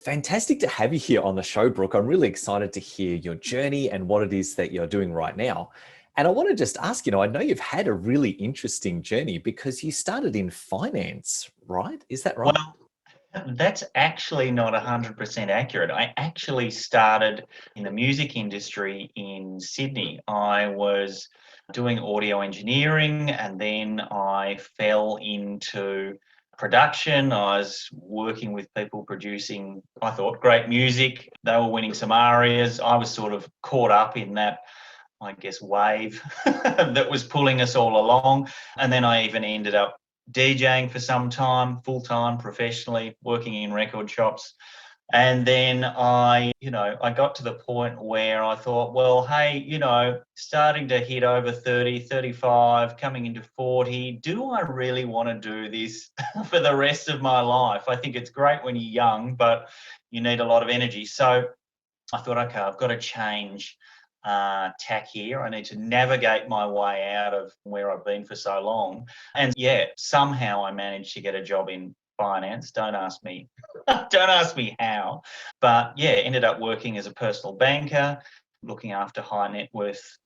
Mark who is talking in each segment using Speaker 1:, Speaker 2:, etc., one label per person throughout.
Speaker 1: Fantastic to have you here on the show, Brooke. I'm really excited to hear your journey and what it is that you're doing right now. And I want to just ask, I know you've had a really interesting journey because you started in finance, right? Is that right?
Speaker 2: Well, that's actually not 100% accurate. I actually started in the music industry in Sydney. I was doing audio engineering and then I fell into production. I was working with people producing, I thought, great music. They were winning some arias. I was sort of caught up in that, I guess, wave that was pulling us all along. And then I even ended up DJing for some time, full time, professionally, working in record shops. And then I got to the point where I thought, well, hey, starting to hit over 30, 35, coming into 40, do I really want to do this for the rest of my life? I think it's great when you're young, but you need a lot of energy. So I thought, okay, I've got to change tack here. I need to navigate my way out of where I've been for so long. And yeah, somehow I managed to get a job in finance. Don't ask me, don't ask me how. But yeah, ended up working as a personal banker, looking after high net worth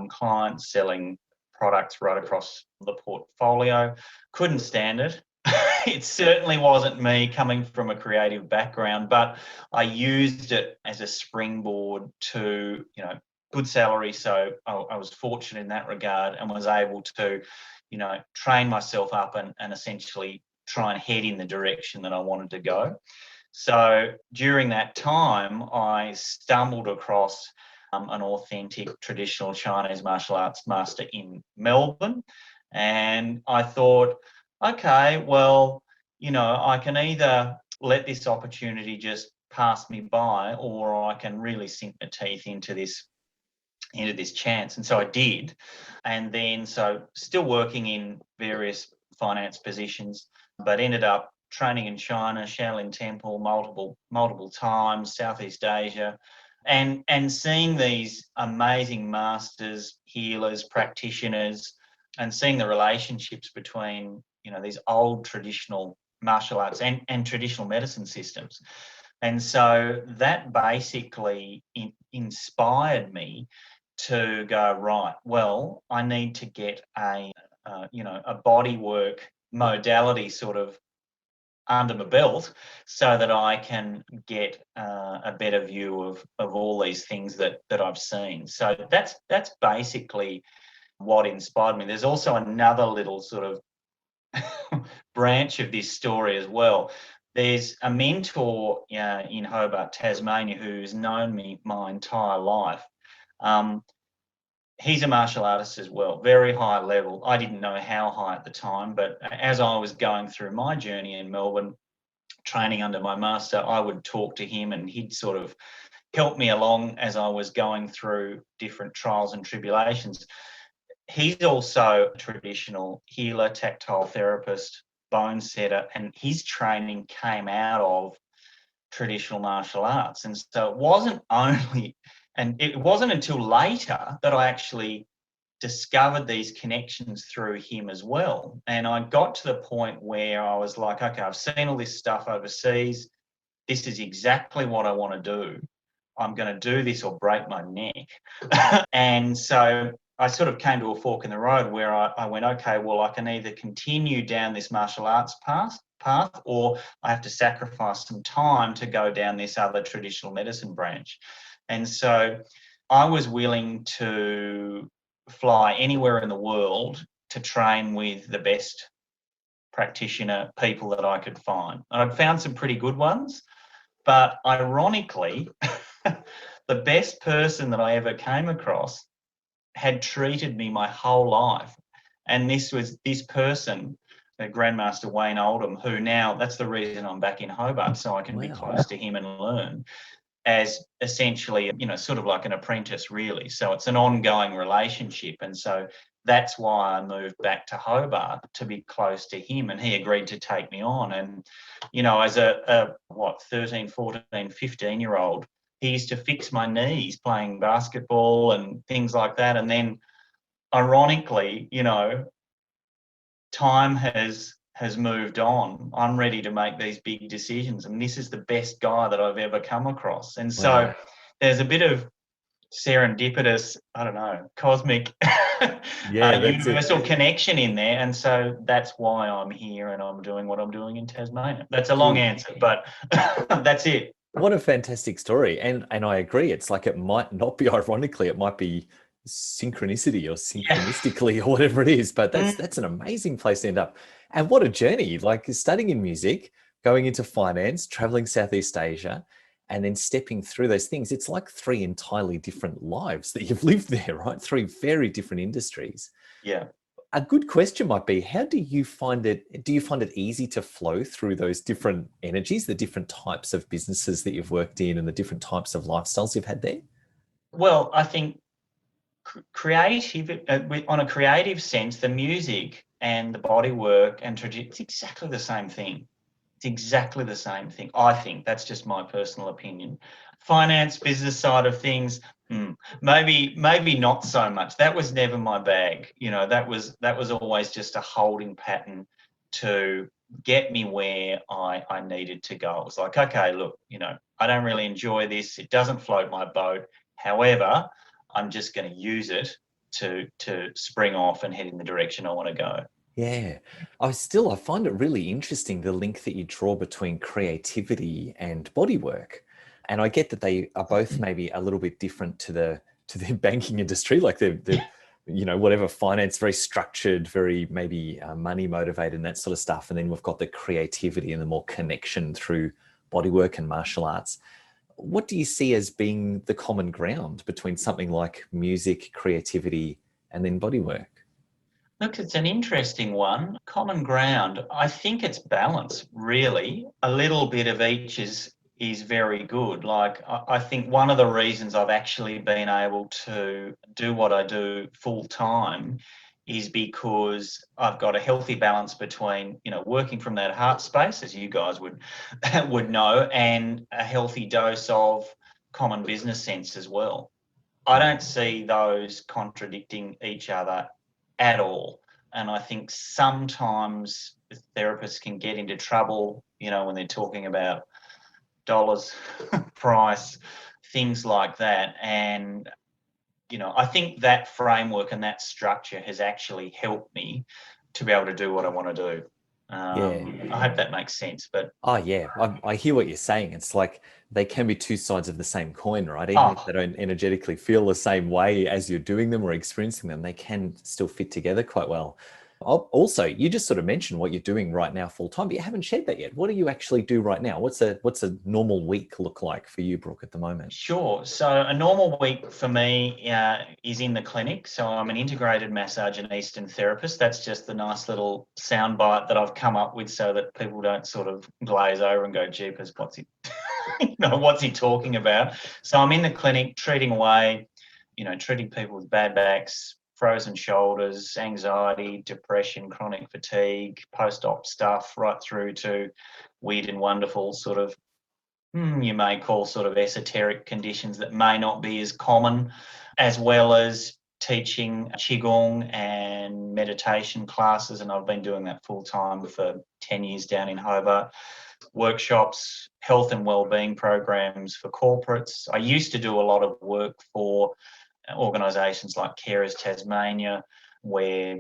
Speaker 2: clients, selling products right across the portfolio. Couldn't stand it. It certainly wasn't me coming from a creative background, but I used it as a springboard to, good salary. So I was fortunate in that regard and was able to, train myself up and essentially try and head in the direction that I wanted to go. So during that time, I stumbled across an authentic traditional Chinese martial arts master in Melbourne. And I thought, okay, well, I can either let this opportunity just pass me by or I can really sink my teeth into this chance. And so I did. And then, so still working in various finance positions, but ended up training in China, Shaolin Temple, multiple times, Southeast Asia, and seeing these amazing masters, healers, practitioners, and seeing the relationships between, these old traditional martial arts and traditional medicine systems. And so that basically inspired me to go, right, well, I need to get a body work modality sort of under my belt so that I can get a better view of all these things that I've seen. So that's basically what inspired me. There's also another little sort of branch of this story as well. There's a mentor in Hobart, Tasmania, who's known me my entire life. He's a martial artist as well, very high level. I didn't know how high at the time, but as I was going through my journey in Melbourne, training under my master, I would talk to him and he'd sort of help me along as I was going through different trials and tribulations. He's also a traditional healer, tactile therapist, bone setter, and his training came out of traditional martial arts. And so it wasn't until later that I actually discovered these connections through him as well. And I got to the point where I was like, okay, I've seen all this stuff overseas. This is exactly what I want to do. I'm going to do this or break my neck. And so I sort of came to a fork in the road where I went, okay, well, I can either continue down this martial arts path, or I have to sacrifice some time to go down this other traditional medicine branch. And so I was willing to fly anywhere in the world to train with the best practitioner people that I could find. And I'd found some pretty good ones, but ironically, the best person that I ever came across had treated me my whole life. And this was this person, Grandmaster Wayne Oldham, who now, that's the reason I'm back in Hobart, so I can be
Speaker 1: Wow.
Speaker 2: close to him and learn, as essentially, sort of like an apprentice, really. So it's an ongoing relationship. And so that's why I moved back to Hobart, to be close to him. And he agreed to take me on. And, as a 13, 14, 15-year-old, he used to fix my knees playing basketball and things like that. And then, ironically, time has has moved on. I'm ready to make these big decisions, and this is the best guy that I've ever come across. And so
Speaker 1: Wow.
Speaker 2: there's a bit of serendipitous, I don't know, cosmic
Speaker 1: Yeah, that's it.
Speaker 2: universal connection in there. And so that's why I'm here and I'm doing what I'm doing in Tasmania. That's a long
Speaker 1: Gee,
Speaker 2: answer, but that's it.
Speaker 1: what a fantastic story. And I agree. It's like it might not be ironically, it might be synchronicity or
Speaker 2: Yeah.
Speaker 1: synchronistically or whatever it is, but
Speaker 2: Mm.
Speaker 1: that's an amazing place to end up. And what a journey, like studying in music, going into finance, traveling Southeast Asia, and then stepping through those things. It's like three entirely different lives that you've lived there, right? Three very different industries.
Speaker 2: Yeah.
Speaker 1: A good question might be, how do you find it? Do you find it easy to flow through those different energies, the different types of businesses that you've worked in and the different types of lifestyles you've had there?
Speaker 2: Well, I think creative, on a creative sense, the music and the bodywork and it's exactly the same thing. It's exactly the same thing. I think that's just my personal opinion. Finance, business side of things, maybe not so much. That was never my bag. That was always just a holding pattern to get me where I needed to go. It was like, okay, look, I don't really enjoy this. It doesn't float my boat. However, I'm just going to use it to spring off and head in the direction I want to go.
Speaker 1: Yeah, I find it really interesting the link that you draw between creativity and bodywork. And I get that they are both maybe a little bit different to the banking industry, like whatever finance, very structured, very maybe money motivated and that sort of stuff. And then we've got the creativity and the more connection through bodywork and martial arts. What do you see as being the common ground between something like music, creativity, and then bodywork?
Speaker 2: Look, it's an interesting one. Common ground. I think it's balance, really. A little bit of each is very good. Like I think one of the reasons I've actually been able to do what I do full time is because I've got a healthy balance between, working from that heart space, as you guys would know, and a healthy dose of common business sense as well. I don't see those contradicting each other at all. And I think sometimes therapists can get into trouble, when they're talking about dollars, price, things like that. And, I think that framework and that structure has actually helped me to be able to do what I want to do.
Speaker 1: Yeah.
Speaker 2: I hope that makes sense. But,
Speaker 1: Oh, yeah. I hear what you're saying. It's like they can be two sides of the same coin, right? Even if
Speaker 2: oh,
Speaker 1: they don't energetically feel the same way as you're doing them or experiencing them, they can still fit together quite well. Also, you just sort of mentioned what you're doing right now full time, but you haven't shared that yet. What do you actually do right now? What's a normal week look like for you, Brooke, at the moment?
Speaker 2: sure. So a normal week for me is in the clinic. So I'm an integrated massage and Eastern therapist. That's just the nice little soundbite that I've come up with so that people don't sort of glaze over and go, "Jeepers, what's he, what's he talking about?" So I'm in the clinic treating away, treating people with bad backs, frozen shoulders, anxiety, depression, chronic fatigue, post-op stuff, right through to weird and wonderful sort of you may call sort of esoteric conditions that may not be as common, as well as teaching qigong and meditation classes, and I've been doing that full time for 10 years down in Hobart. Workshops, health and wellbeing programs for corporates. I used to do a lot of work for organisations like Carers Tasmania, where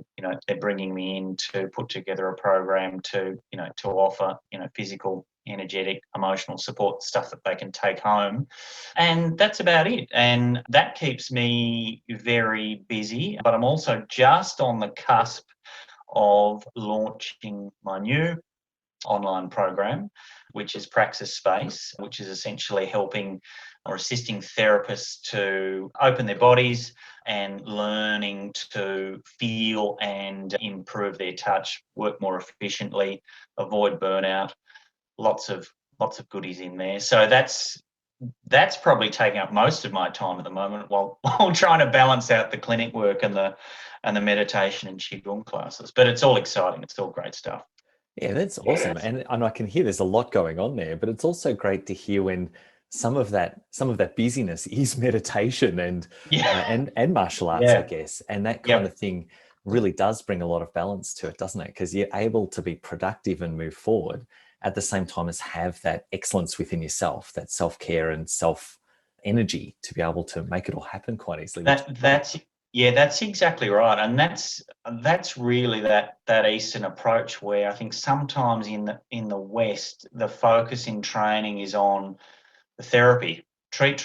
Speaker 2: they're bringing me in to put together a program to offer physical, energetic, emotional support, stuff that they can take home, and that's about it. And that keeps me very busy. But I'm also just on the cusp of launching my new online program, which is Praxis Space, which is essentially helping or assisting therapists to open their bodies and learning to feel and improve their touch, work more efficiently, avoid burnout. Lots of goodies in there. So that's probably taking up most of my time at the moment while trying to balance out the clinic work and the meditation and qigong classes. But it's all exciting. It's all great stuff.
Speaker 1: Yeah, that's awesome. And I can hear there's a lot going on there, but it's also great to hear when some of that busyness is meditation and
Speaker 2: Yeah.
Speaker 1: and martial arts, I
Speaker 2: Yeah.
Speaker 1: guess, and that kind
Speaker 2: Yep.
Speaker 1: of thing. really does bring a lot of balance to it, doesn't it? Because you're able to be productive and move forward at the same time as have that excellence within yourself, that self-care and self energy to be able to make it all happen quite easily.
Speaker 2: That's yeah, that's exactly right, and that's really that Eastern approach where I think sometimes in the West the focus in training is on the therapy, treat,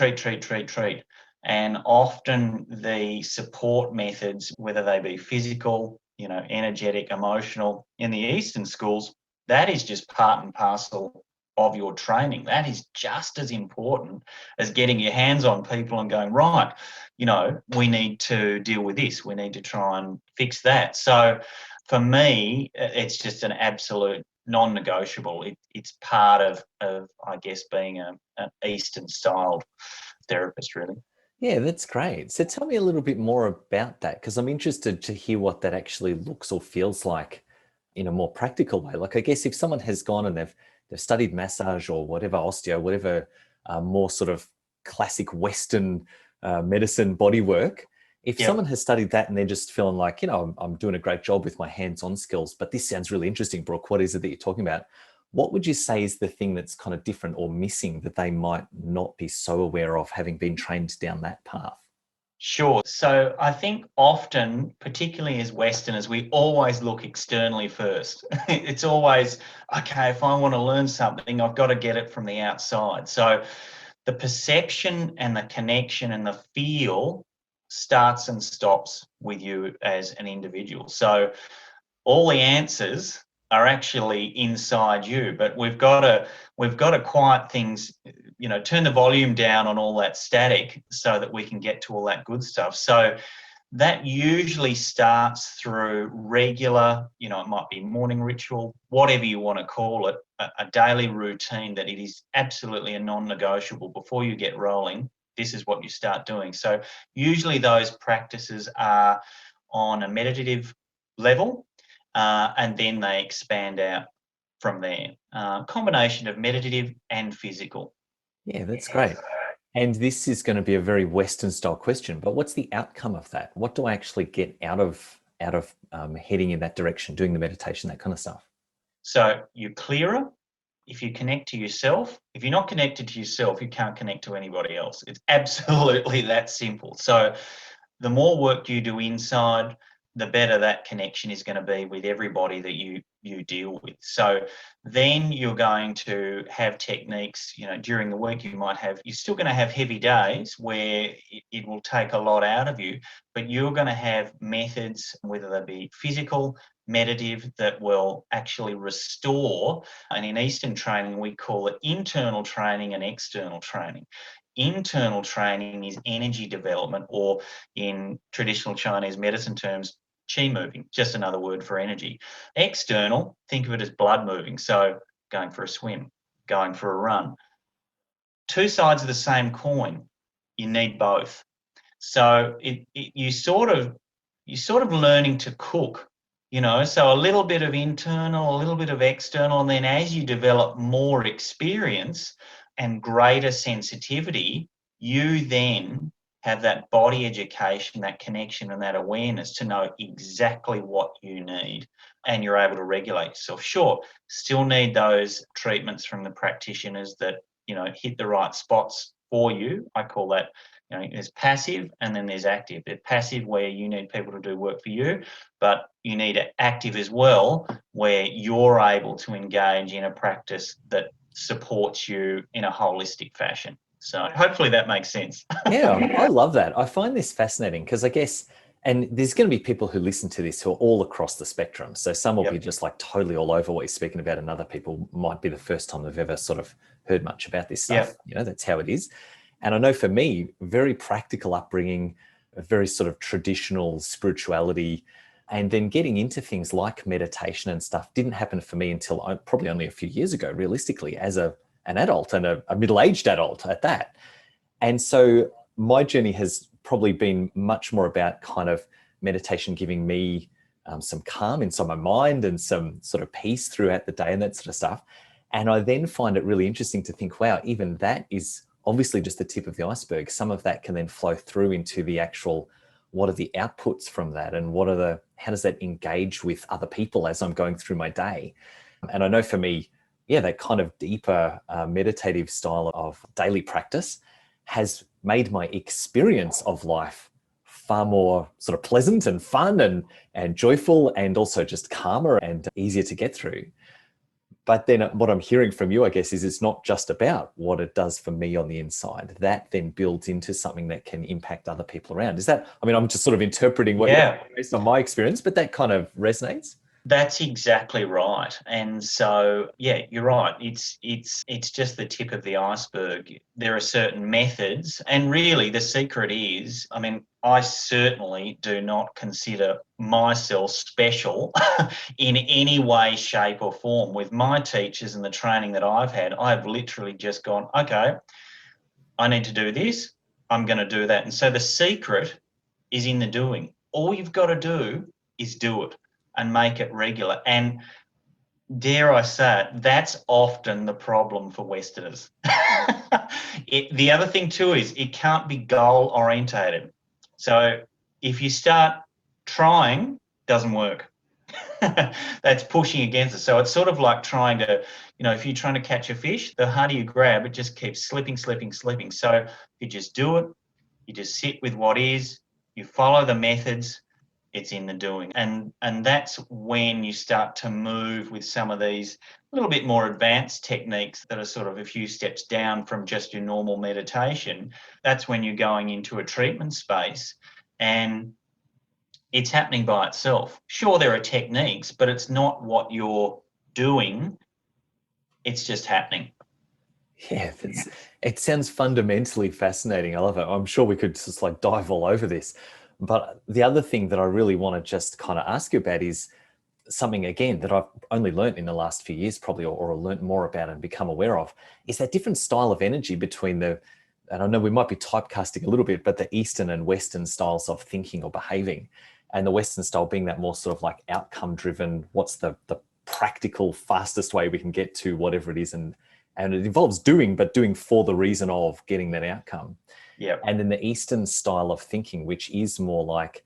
Speaker 2: and often the support methods, whether they be physical, energetic, emotional, in the Eastern schools, that is just part and parcel of your training. That is just as important as getting your hands on people and going, right, we need to deal with this. We need to try and fix that. So for me, it's just an absolute non-negotiable. It's part of I guess being an Eastern styled therapist, really.
Speaker 1: Yeah, that's great. So tell me a little bit more about that because I'm interested to hear what that actually looks or feels like in a more practical way. Like, I guess if someone has gone and they've studied massage or whatever, osteo, whatever more sort of classic Western medicine body work, if
Speaker 2: Yeah.
Speaker 1: someone has studied that and they're just feeling like, I'm doing a great job with my hands-on skills, but this sounds really interesting, Brooke, what is it that you're talking about? What would you say is the thing that's kind of different or missing that they might not be so aware of having been trained down that path?
Speaker 2: Sure. So I think often, particularly as Westerners, we always look externally first. It's always, okay, if I want to learn something, I've got to get it from the outside. So the perception and the connection and the feel starts and stops with you as an individual. So all the answers are actually inside you, but we've got to quiet things, turn the volume down on all that static so that we can get to all that good stuff. So that usually starts through regular, it might be morning ritual, whatever you want to call it, a daily routine that it is absolutely a non-negotiable. Before you get rolling, this is what you start doing. So usually those practices are on a meditative level, and then they expand out from there. Combination of meditative and physical.
Speaker 1: Yeah, that's great. And this is going to be a very Western style question, but what's the outcome of that? What do I actually get out of heading in that direction, doing the meditation, that kind of stuff?
Speaker 2: So you're clearer if you connect to yourself. If you're not connected to yourself, you can't connect to anybody else. It's absolutely that simple. So the more work you do inside, the better that connection is going to be with everybody that you deal with. So then you're going to have techniques, during the week you're still going to have heavy days where it will take a lot out of you, but you're going to have methods, whether they be physical, meditative, that will actually restore. And in Eastern training, we call it internal training and external training. Internal training is energy development, or in traditional Chinese medicine terms, qi moving, just another word for energy. External, think of it as blood moving. So going for a swim, going for a run. Two sides of the same coin. You need both. So you sort of learning to cook, so a little bit of internal, a little bit of external, and then as you develop more experience and greater sensitivity, you then have that body education, that connection, and that awareness to know exactly what you need, and you're able to regulate yourself. Sure, still need those treatments from the practitioners that hit the right spots for you. I call that, there's passive and then there's active. There's passive where you need people to do work for you, but you need active as well where you're able to engage in a practice that supports you in a holistic fashion. So hopefully that makes sense.
Speaker 1: Yeah, I love that. I find this fascinating because I guess, and there's going to be people who listen to this who are all across the spectrum. So some will be
Speaker 2: Yep.
Speaker 1: just like totally all over what you're speaking about, and other people might be the first time they've ever sort of heard much about this stuff.
Speaker 2: Yep.
Speaker 1: That's how it is. And I know for me, very practical upbringing, a very sort of traditional spirituality, and then getting into things like meditation and stuff didn't happen for me until probably only a few years ago, realistically, as an adult and a middle-aged adult at that. And so my journey has probably been much more about kind of meditation giving me some calm inside my mind and some sort of peace throughout the day and that sort of stuff. And I then find it really interesting to think, wow, even that is obviously just the tip of the iceberg. Some of that can then flow through into the actual what are the outputs from that, and how does that engage with other people as I'm going through my day? And I know for me, yeah, that kind of deeper meditative style of daily practice has made my experience of life far more sort of pleasant and fun and joyful, and also just calmer and easier to get through. But then what I'm hearing from you, I guess, is it's not just about what it does for me on the inside. That then builds into something that can impact other people around. Is that, I mean, I'm just sort of interpreting what you're based on my experience, but that kind of resonates.
Speaker 2: That's exactly right. And so, yeah, you're right. It's just the tip of the iceberg. There are certain methods, and really the secret is, I mean, I certainly do not consider myself special in any way, shape, or form. With my teachers and the training that I've had, I've literally just gone, okay, I need to do this, I'm going to do that. And so the secret is in the doing. All you've got to do is do it and make it regular. And dare I say it, that's often the problem for Westerners. The other thing too is it can't be goal orientated. So if you start trying, doesn't work. That's pushing against it. So it's sort of like trying to, if you're trying to catch a fish, the harder you grab, it just keeps slipping, slipping, slipping. So you just do it, you just sit with what is, you follow the methods, it's in the doing. And that's when you start to move with some of these little bit more advanced techniques that are sort of a few steps down from just your normal meditation. That's when you're going into a treatment space and it's happening by itself. Sure, there are techniques, but it's not what you're doing. It's just happening.
Speaker 1: Yeah, it sounds fundamentally fascinating. I love it. I'm sure we could just like dive all over this. But the other thing that I really want to just kind of ask you about is something, again, that I've only learned in the last few years, probably, or learned more about and become aware of, is that different style of energy between and I know we might be typecasting a little bit, but the Eastern and Western styles of thinking or behaving. And the Western style being that more sort of like outcome driven, what's the practical, fastest way we can get to whatever it is. And it involves doing, but doing for the reason of getting that outcome.
Speaker 2: Yeah.
Speaker 1: And then the Eastern style of thinking, which is more like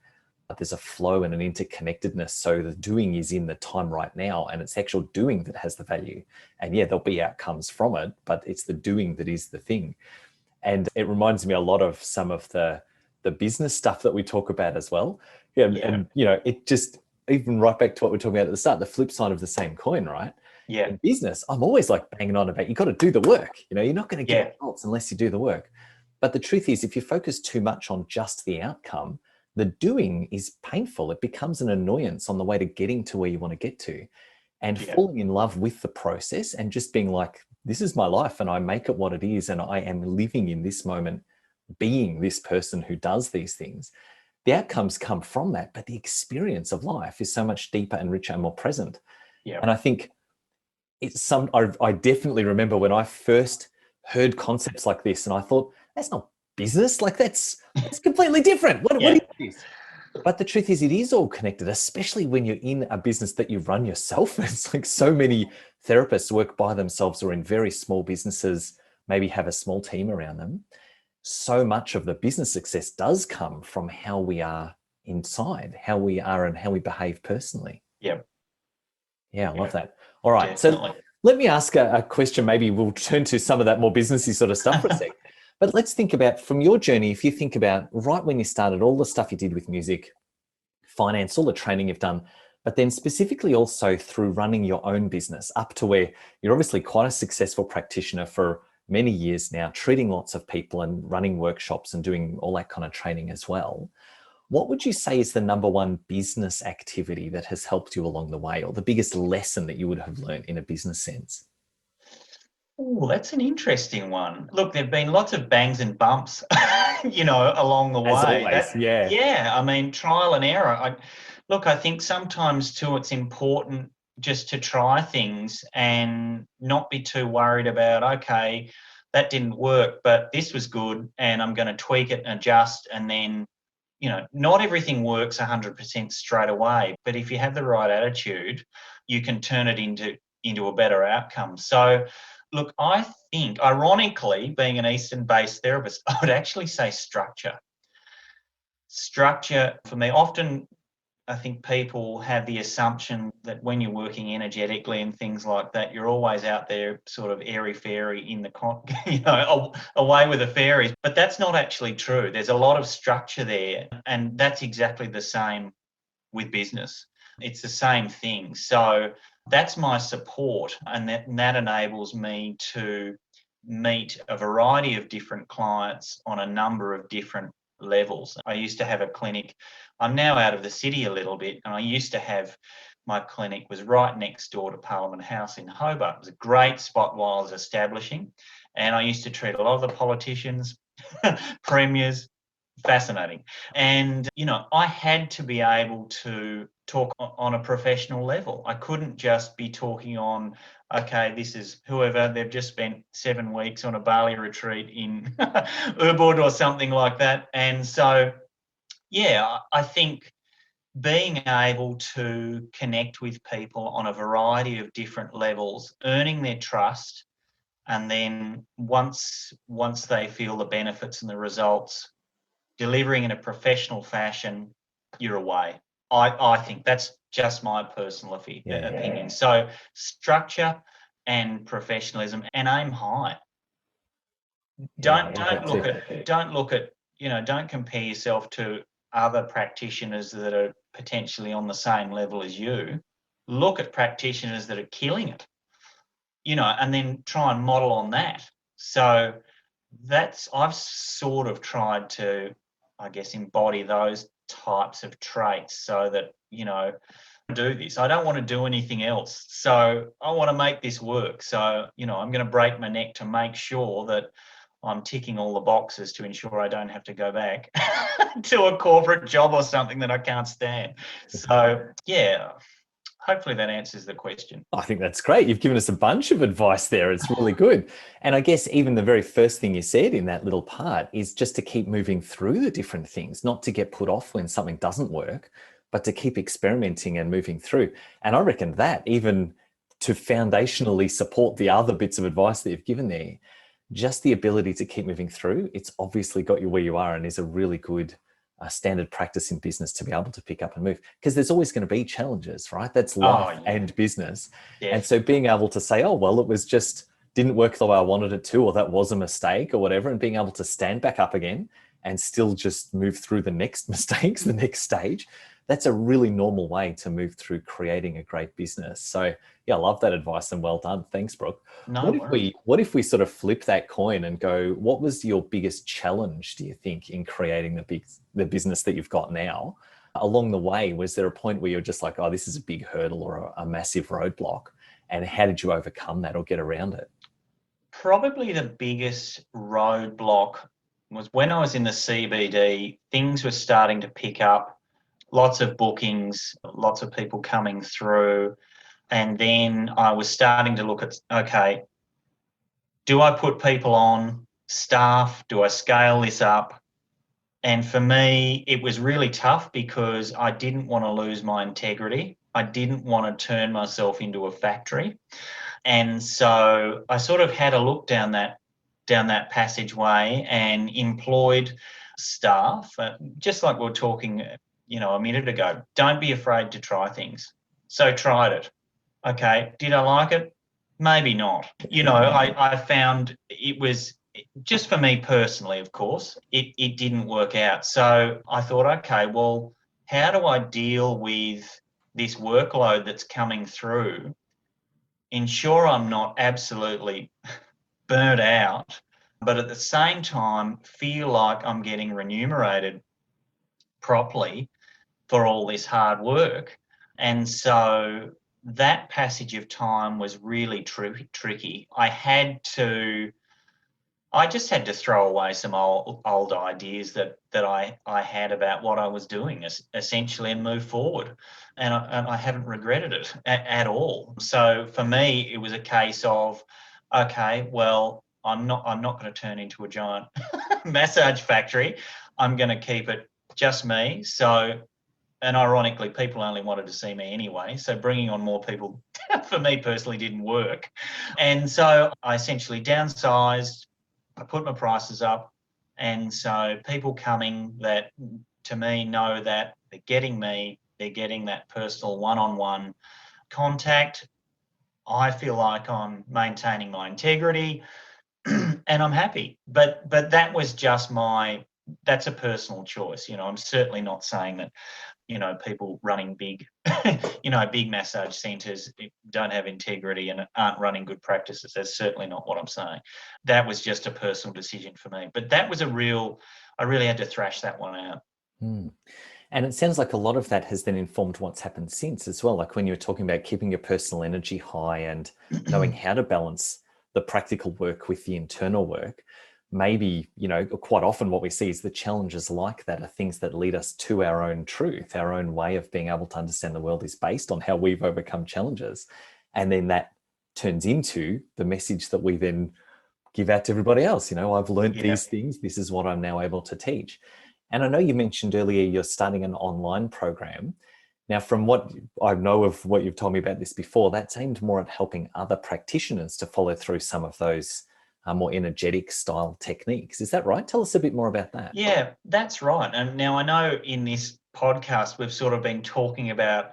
Speaker 1: there's a flow and an interconnectedness. So the doing is in the time right now, and it's actual doing that has the value. And yeah, there'll be outcomes from it, but it's the doing that is the thing. And it reminds me a lot of some of the business stuff that we talk about as well. Yeah. And it just, even right back to what we're talking about at the start, the flip side of the same coin, right?
Speaker 2: Yeah.
Speaker 1: In business, I'm always like banging on about, you got to do the work. You're not going to get results unless you do the work. But the truth is, if you focus too much on just the outcome, the doing is painful. It becomes an annoyance on the way to getting to where you want to get to. And falling in love with the process and just being like, this is my life and I make it what it is. And I am living in this moment, being this person who does these things. The outcomes come from that, but the experience of life is so much deeper and richer and more present.
Speaker 2: Yeah.
Speaker 1: And I think I definitely remember when I first heard concepts like this and I thought, that's not business. Like that's completely different. What is this? But the truth is, it is all connected, especially when you're in a business that you run yourself. It's like so many therapists work by themselves or in very small businesses, maybe have a small team around them. So much of the business success does come from how we are inside, how we are and how we behave personally.
Speaker 2: Yeah.
Speaker 1: Yeah, I love that. All right.
Speaker 2: Definitely.
Speaker 1: So let me ask a question. Maybe we'll turn to some of that more businessy sort of stuff for a sec. But let's think about, from your journey, if you think about right when you started, all the stuff you did with music, finance, all the training you've done, but then specifically also through running your own business up to where you're obviously quite a successful practitioner for many years now, treating lots of people and running workshops and doing all that kind of training as well. What would you say is the number one business activity that has helped you along the way, or the biggest lesson that you would have learned in a business sense?
Speaker 2: Oh, that's an interesting one. Look, there've been lots of bangs and bumps, along the
Speaker 1: As
Speaker 2: way.
Speaker 1: always, yeah.
Speaker 2: Yeah, I mean, trial and error. I think sometimes too, it's important just to try things and not be too worried about, okay, that didn't work, but this was good, and I'm going to tweak it and adjust, and then, not everything works 100% straight away, but if you have the right attitude, you can turn it into a better outcome. So, look, I think, ironically, being an Eastern-based therapist, I would actually say structure. Structure for me, often I think people have the assumption that when you're working energetically and things like that, you're always out there sort of airy-fairy in the, away with the fairies. But that's not actually true. There's a lot of structure there. And that's exactly the same with business. It's the same thing. So that's my support. And that enables me to meet a variety of different clients on a number of different levels. I used to have a clinic. I'm now out of the city a little bit, and I used to have my clinic was right next door to Parliament House in Hobart. It was a great spot while I was establishing, and I used to treat a lot of the politicians, premiers. Fascinating. And, I had to be able to talk on a professional level. I couldn't just be talking on, okay, this is whoever, they've just spent 7 weeks on a Bali retreat in Ubud or something like that. And so, yeah, I think being able to connect with people on a variety of different levels, earning their trust, and then once they feel the benefits and the results, delivering in a professional fashion, you're away. I think that's just my personal opinion. So structure and professionalism, and aim high. Don't look at don't compare yourself to other practitioners that are potentially on the same level as you. Look at practitioners that are killing it, and then try and model on that. So I've sort of tried to, I guess, embody those types of traits so that, do this. I don't want to do anything else. So I want to make this work. So, I'm going to break my neck to make sure that I'm ticking all the boxes to ensure I don't have to go back to a corporate job or something that I can't stand. So, yeah, hopefully that answers the question.
Speaker 1: I think that's great. You've given us a bunch of advice there. It's really good. And I guess even the very first thing you said in that little part is just to keep moving through the different things, not to get put off when something doesn't work, but to keep experimenting and moving through. And I reckon that even to foundationally support the other bits of advice that you've given there, just the ability to keep moving through, it's obviously got you where you are and is a really good standard practice in business to be able to pick up and move, because there's always going to be challenges, right? That's life and business. Yeah. And so being able to say, oh, well, it was just didn't work the way I wanted it to, or that was a mistake or whatever, and being able to stand back up again and still just move through the next mistakes, the next stage, that's a really normal way to move through creating a great business. So yeah, I love that advice and well done. Thanks, Brooke.
Speaker 2: No worries.
Speaker 1: What if we sort of flip that coin and go, what was your biggest challenge, do you think, in creating the business that you've got now? Along the way, was there a point where you're just like, oh, this is a big hurdle or a massive roadblock? And how did you overcome that or get around it?
Speaker 2: Probably the biggest roadblock was when I was in the CBD, things were starting to pick up, lots of bookings, lots of people coming through. And then I was starting to look at, okay, do I put people on staff? Do I scale this up? And for me, it was really tough because I didn't want to lose my integrity. I didn't want to turn myself into a factory. And so I sort of had a look down that passageway and employed staff, just like we were talking, a minute ago. Don't be afraid to try things. So tried it. Okay, did I like it? Maybe not. I found it was, just for me personally, of course, it didn't work out. So I thought, okay, well, how do I deal with this workload that's coming through? Ensure I'm not absolutely burnt out, but at the same time, feel like I'm getting remunerated properly for all this hard work. And so that passage of time was really tricky. I just had to throw away some old ideas that I had about what I was doing, essentially, and move forward. And I haven't regretted it at all. So for me, it was a case of, okay, well, I'm not going to turn into a giant massage factory. I'm going to keep it just me. So, and ironically, people only wanted to see me anyway. So bringing on more people for me personally didn't work. And so I essentially downsized. I put my prices up, and so people coming to to me know that they're getting me, they're getting that personal one-on-one contact. I feel like I'm maintaining my integrity and I'm happy. But that was just that's a personal choice. I'm certainly not saying that, people running big, big massage centers don't have integrity and aren't running good practices. That's certainly not what I'm saying. That was just a personal decision for me. But that was I really had to thrash that one out.
Speaker 1: Mm. And it sounds like a lot of that has then informed what's happened since as well. Like when you were talking about keeping your personal energy high and knowing how to balance the practical work with the internal work, maybe, quite often what we see is the challenges like that are things that lead us to our own truth, our own way of being able to understand the world is based on how we've overcome challenges. And then that turns into the message that we then give out to everybody else. I've learned these things. This is what I'm now able to teach. And I know you mentioned earlier you're starting an online program. Now, from what I know of what you've told me about this before, that's aimed more at helping other practitioners to follow through some of those more energetic style techniques. Is that right? Tell us a bit more about that.
Speaker 2: Yeah, that's right. And now I know in this podcast we've sort of been talking about,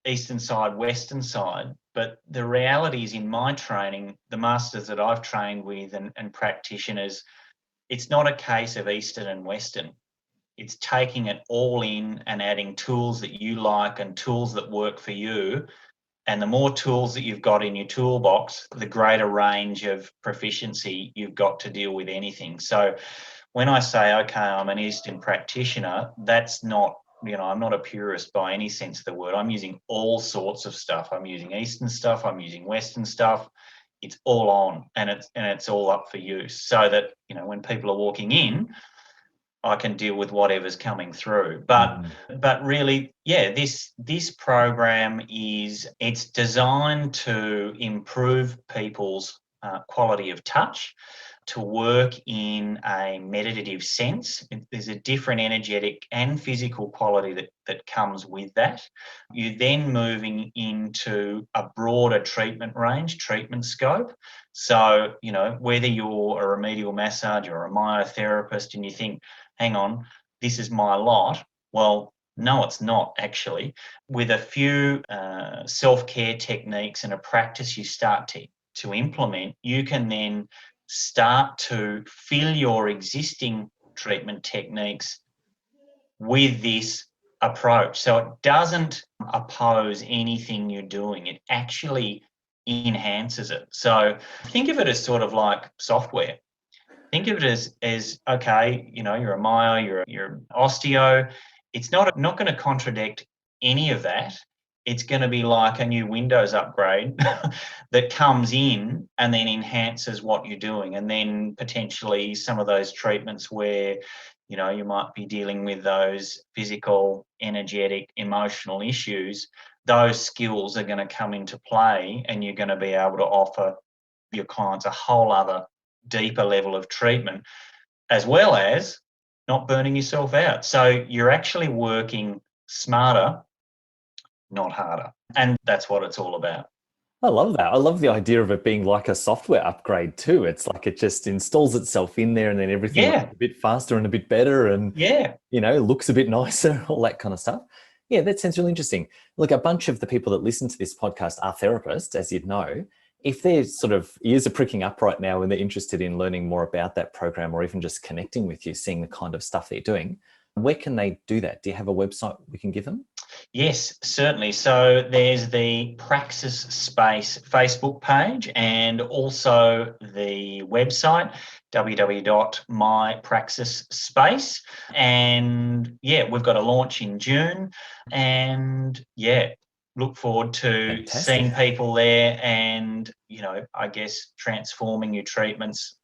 Speaker 2: Eastern side, Western side, but the reality is in my training, the masters that I've trained with and practitioners, it's not a case of Eastern and Western. It's taking it all in and adding tools that you like and tools that work for you. And the more tools that you've got in your toolbox, the greater range of proficiency you've got to deal with anything. So when I say, okay, I'm an Eastern practitioner, that's not, I'm not a purist by any sense of the word. I'm using all sorts of stuff. I'm using Eastern stuff. I'm using Western stuff. It's all on, and it's all up for use, so that when people are walking in, I can deal with whatever's coming through. But really, yeah, this program it's designed to improve people's quality of touch, to work in a meditative sense. There's a different energetic and physical quality that comes with that. You're then moving into a broader treatment range, treatment scope. So, whether you're a remedial massager or a myotherapist and you think, hang on, this is my lot. Well, no, it's not actually. With a few self-care techniques and a practice you start to implement, you can then start to fill your existing treatment techniques with this approach. So it doesn't oppose anything you're doing. It actually enhances it. So think of it as sort of like software. Think of it as okay, you're a myo, you're osteo. It's not going to contradict any of that. It's going to be like a new Windows upgrade that comes in and then enhances what you're doing. And then potentially some of those treatments where, you might be dealing with those physical, energetic, emotional issues, those skills are going to come into play, and you're going to be able to offer your clients a whole other deeper level of treatment, as well as not burning yourself out. So you're actually working smarter, not harder. And that's what it's all about.
Speaker 1: I love that. I love the idea of it being like a software upgrade too. It's like it just installs itself in there and then everything runs a bit faster and a bit better and, looks a bit nicer, all that kind of stuff. Yeah, that sounds really interesting. Look, a bunch of the people that listen to this podcast are therapists, as you'd know. If their sort of ears are pricking up right now and they're interested in learning more about that program or even just connecting with you, seeing the kind of stuff that you're doing, where can they do that? Do you have a website we can give them?
Speaker 2: Yes, certainly. So there's the Praxis Space Facebook page and also the website, www.mypraxisspace. And we've got a launch in June, and look forward to seeing people there and, I guess transforming your treatments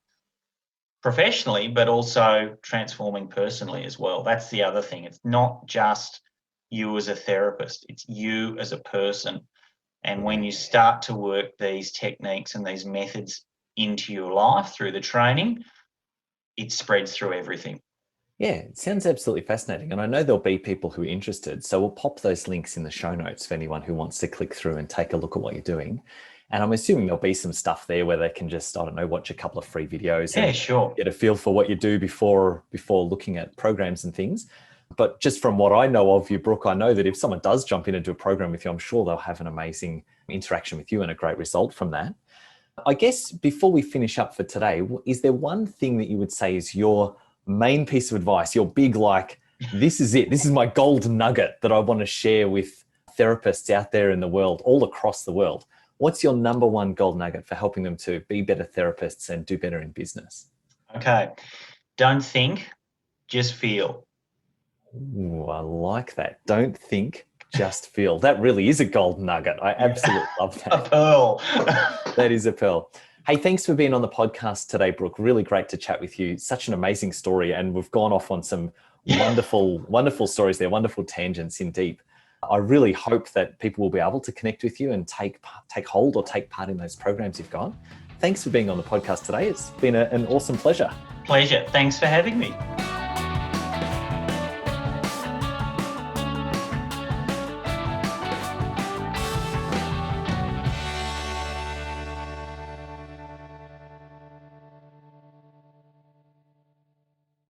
Speaker 2: professionally, but also transforming personally as well. That's the other thing. It's not just you as a therapist, it's you as a person. And when you start to work these techniques and these methods into your life through the training, it spreads through everything.
Speaker 1: Yeah, it sounds absolutely fascinating. And I know there'll be people who are interested. So we'll pop those links in the show notes for anyone who wants to click through and take a look at what you're doing. And I'm assuming there'll be some stuff there where they can just, I don't know, watch a couple of free videos and
Speaker 2: sure,
Speaker 1: get a feel for what you do before looking at programs and things. But just from what I know of you, Brooke, I know that if someone does jump in and do a program with you, I'm sure they'll have an amazing interaction with you and a great result from that. I guess before we finish up for today, is there one thing that you would say is your main piece of advice, your big, like, this is it, this is my gold nugget that I want to share with therapists out there in the world, all across the world? What's your number one gold nugget for helping them to be better therapists and do better in business?
Speaker 2: Okay. Don't think, just feel.
Speaker 1: Ooh, I like that. Don't think, just feel. That really is a gold nugget. I absolutely love
Speaker 2: A
Speaker 1: that.
Speaker 2: pearl.
Speaker 1: That is a pearl. Hey, thanks for being on the podcast today, Brooke. Really great to chat with you. Such an amazing story. And we've gone off on some wonderful, wonderful stories there, wonderful tangents in deep. I really hope that people will be able to connect with you and take hold or take part in those programs you've got. Thanks for being on the podcast today. It's been an awesome pleasure.
Speaker 2: Pleasure. Thanks for having me.